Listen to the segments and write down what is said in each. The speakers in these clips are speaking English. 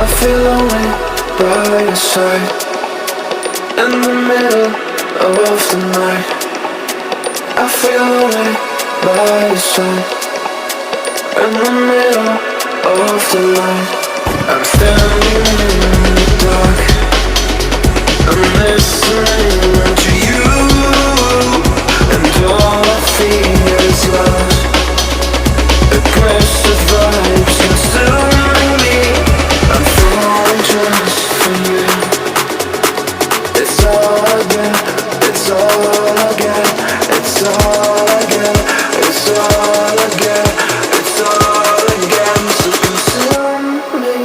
I feel lonely by your side. In the middle of the night, I feel lonely by your side. In the middle of the night, I'm standing in the dark. I'm listening to you, and all I feel is love. Aggressive vibes consuming me. I'm falling just for you. It's all I get, it's all I get, it's all I get, it's all I get, it's all I get. So consume me.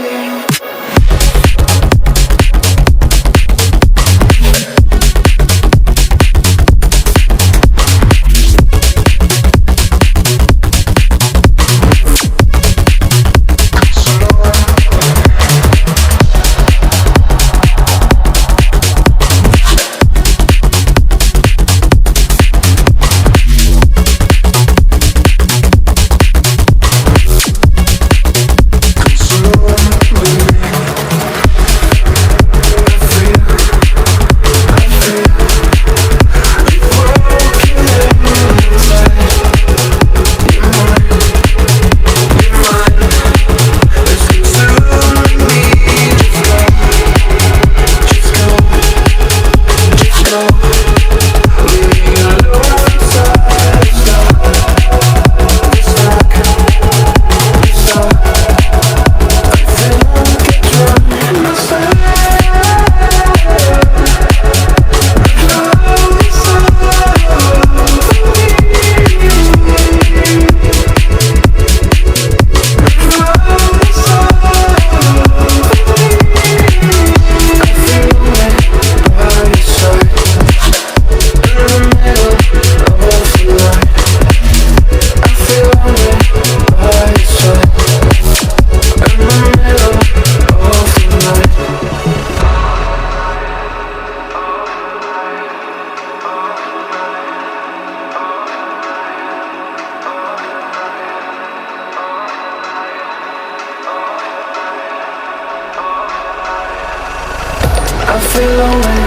I feel lonely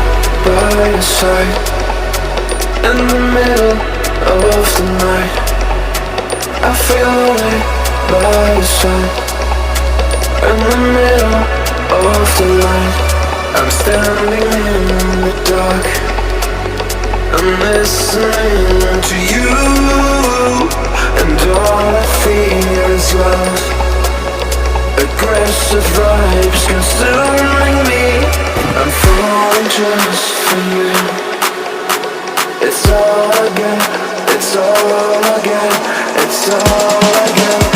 by your side. In the middle of the night, I feel lonely by your side. In the middle of the light, I'm standing in the dark. I'm listening to you, and all I feel is love. Aggressive vibes consuming me. I'm falling just for you. It's all I get, it's all I get, it's all I get.